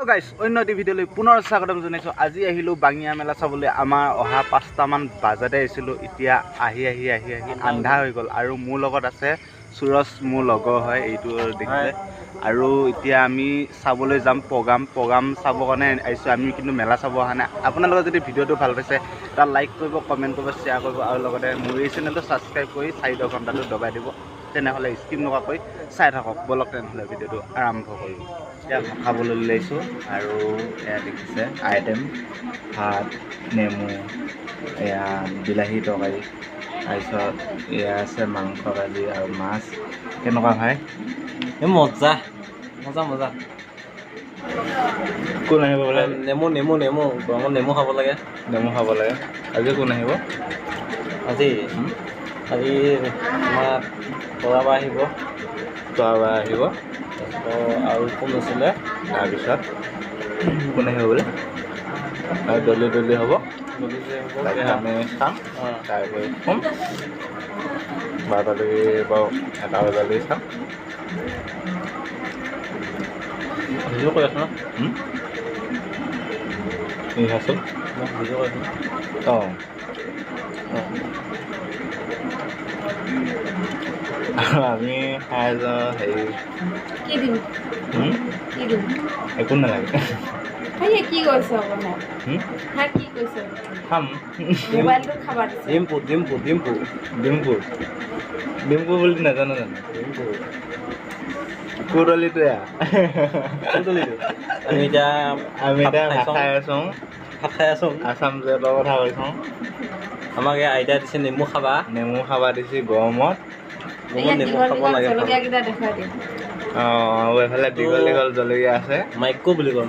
Guys অন্য এটি ভিডিঅ'লৈ পুনৰ স্বাগতম জনাইছোঁ। আজি আহিলোঁ বাঙিয়া মেলা চাবলৈ। আমাৰ অহা 5টামান বাজাতে আহিছিলোঁ। এতিয়া আহি আন্ধা হৈ গ'ল আৰু মোৰ লগত আছে সুৰজ, মোৰ লগৰ হয়, এইটো দেখিছে। আৰু এতিয়া আমি চাবলৈ যাম প্ৰগ্ৰাম চাবৰ কাৰণে আহিছোঁ। আমি কিন্তু মেলা চাব অহা নাই। আপোনালোকে যদি ভিডিঅ'টো ভাল পাইছে তাত লাইক কৰিব, কমেণ্ট কৰিব, শ্বেয়াৰ কৰিব আৰু লগতে মোৰ এই চেনেলটো ছাবস্ক্ৰাইব কৰি 4 ঘণ্টাটো দবাই দিব। তেনেহ'লে স্কিপ নকৰাকৈ চাই থাকক। বলক তেনেহ'লে ভিডিঅ'টো আৰম্ভ কৰোঁ। এতিয়া খাবলৈ লৈছোঁ আৰু এয়া দেখিছে আইটেম ভাত, নেমু, এয়া বিলাহী তৰকাৰী, তাৰপিছত এয়া আছে মাংস ভাজি আৰু মাছ। কেনেকুৱা ভাই? এই মজা মজা মজা। কোন আহিব বোলে? নেমু নেমু নেমু গৰমত নেমু খাব লাগে। নেমু খাব লাগে। আজি কোন আহিব? আজি আমাৰ তৰাবা আহিব। তৰাবা আহিব আৰু কোন আছিলে? তাৰপিছত কোন আহিব বোলে? আৰু দলি হ'ব। আমি চাম, তাৰপৰি ক'ম 12টালৈকে বাৰু 1টা বজালৈকে চাম। ভিডিঅ' কৰি আছোঁ ন? আছোঁ ভিডিঅ' কৰি আছোঁ। অঁ আমি খাই যাওঁ হেৰি একো নালাগে। কি কৈছ খাম মোবাইলটো খাবা ডিম্পু বুলি নাজানো জানো? কুৰলিটো আমি এতিয়া ভাত খাই আছোঁ। আছাম জেটৰ কথা কৈছোঁ। আমাক এই আইডিয়া দিছে নেমু খাবা দিছে গৰমত। নেমু খাব লাগে। জলকীয়াকেইটা দেখুৱাই দিম। আৰু এইফালে দীঘল জলকীয়া আছে। মাইকো বুলি কয়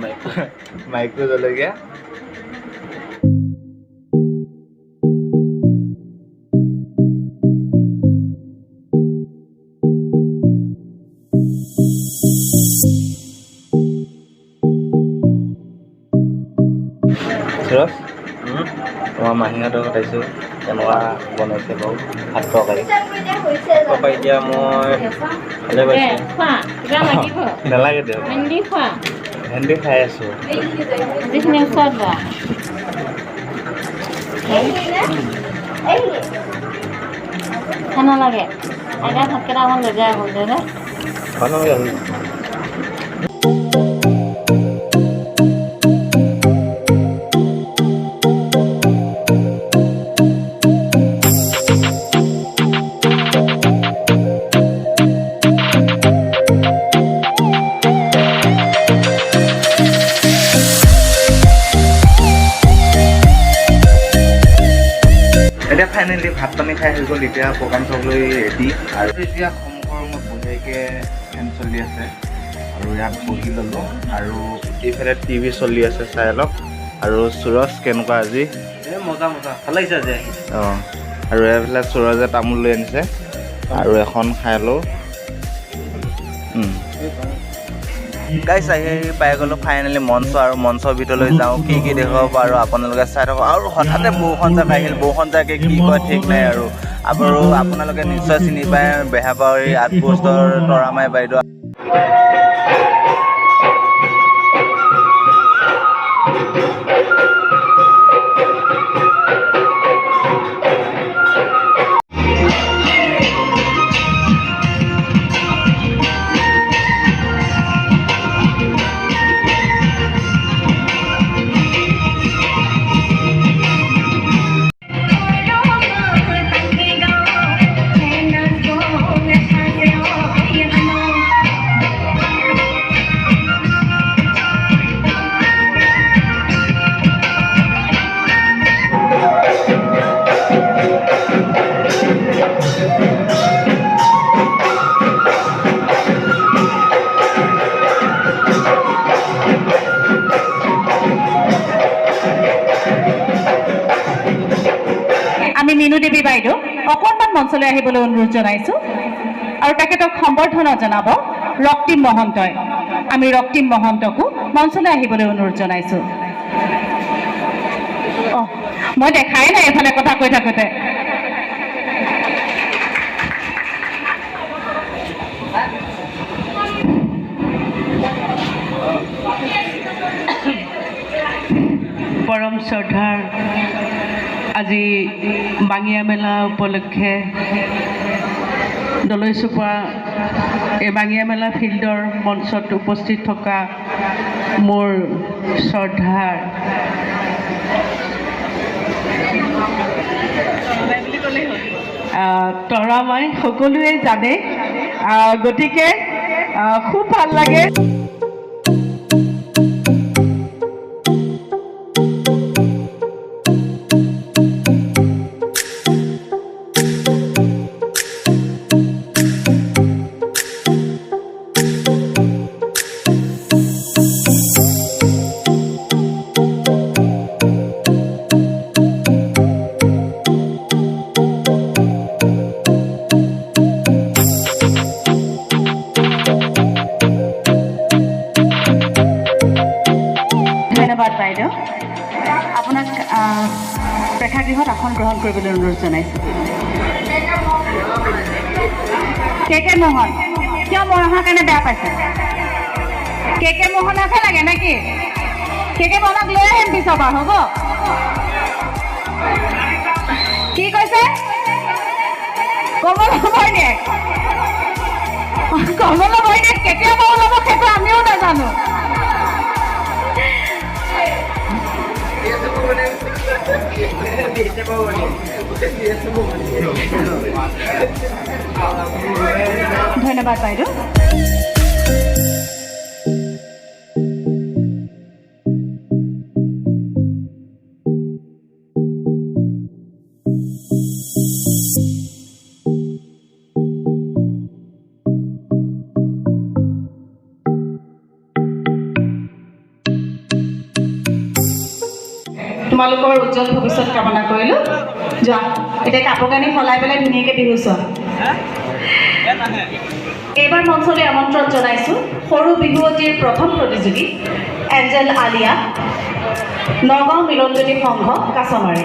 মাইকো জলকীয়া। সুৰজ, তোমাৰ মাহীহঁতৰ ঘৰত আহিছোঁ। কেনেকুৱা বনাইছে বাৰু ভাত তৰকাৰী? এতিয়া মই ভালে পাইছোঁ। নালাগে দিয়ক, ভেন্দি খাই আছোঁ। নালাগে এতিয়া ভাতকেইটা অকণ লগাই হ'ল দে। এতিয়া ফাইনেলি ভাত পানী খাই হৈ গ'ল। এতিয়া প্ৰগ্ৰাম চাবলৈ ৰেডি। আৰু এতিয়া সন্মুখৰ ৰুমত বঢ়িয়াকৈ ফেন চলি আছে আৰু ইয়াত বহি ল'লোঁ। আৰু এইফালে টিভি চলি আছে, চাই লওক। আৰু সুৰজ কেনেকুৱা আজি? মজা ভাল লাগিছে আজি। অঁ, আৰু এইফালে সুৰজে তামোল লৈ আনিছে আৰু এখন খাই লওঁ। গাইছ আহি পাই গ'লোঁ ফাইনেলি মঞ্চ। আৰু মঞ্চৰ ভিতৰলৈ যাওঁ, কি দেখুৱাব পাৰোঁ আপোনালোকে চাই থাকক। আৰু হঠাতে বৰষুণ জাক আহিল। বৰষুণ জাকে কি কয় ঠিক নাই। আৰু আপোনালোকে নিশ্চয় চিনি পায় বেহাবাৰী আউটপোষ্টৰ তৰামাই বাইদেউ। আমি মিনু দেৱী বাইদেউ অকণমান মঞ্চলৈ আহিবলৈ অনুৰোধ জনাইছোঁ। আৰু তেখেতক সম্বৰ্ধনা জনাব ৰক্তিম মহন্তই। আমি ৰক্তিম মহন্তকো মঞ্চলৈ আহিবলৈ অনুৰোধ জনাইছোঁ। অঁ, মই দেখাই নাই এফালে কথা কৈ থাকোঁতে। পৰম শ্ৰদ্ধাৰ আজি বাঙিয়া মেলা উপলক্ষে দলৈচুপা এই বাঙিয়া মেলা ফিল্ডৰ মঞ্চত উপস্থিত থকা মোৰ শ্ৰদ্ধাৰ তৰা মই সকলোৱে জানে গতিকে খুব ভাল লাগে ধন্যবাদ বাইদেউ আপোনাক প্ৰেক্ষাগৃহত আসন গ্ৰহণ কৰিবলৈ অনুৰোধ জনাইছোঁ কে মোহন কিয় মই অহাৰ কাৰণে বেয়া পাইছে কে মোহনকহে লাগে নেকি কে মোহনক লৈ আহিম পিছৰ বাৰ হ'ব কি কৈছে কমল বৈনীয়েক কেতিয়া ওলাব সেইটো আমিও নাজানো ধন্যবাদ বাইদেউ তোমালোকৰ উজ্জ্বল ভৱিষ্যত কামনা কৰিলোঁ যোৱা এতিয়া কাপোৰ কানি সলাই পেলাই ধুনীয়াকৈ বিহু চোৱা এইবাৰ মঞ্চলৈ আমন্ত্ৰণ জনাইছোঁ সৰু বিহুৱতীৰ প্ৰথম প্ৰতিযোগী এঞ্জেল আলিয়া নগাঁও মিলনজ্যোতি সংঘ কাছমাৰী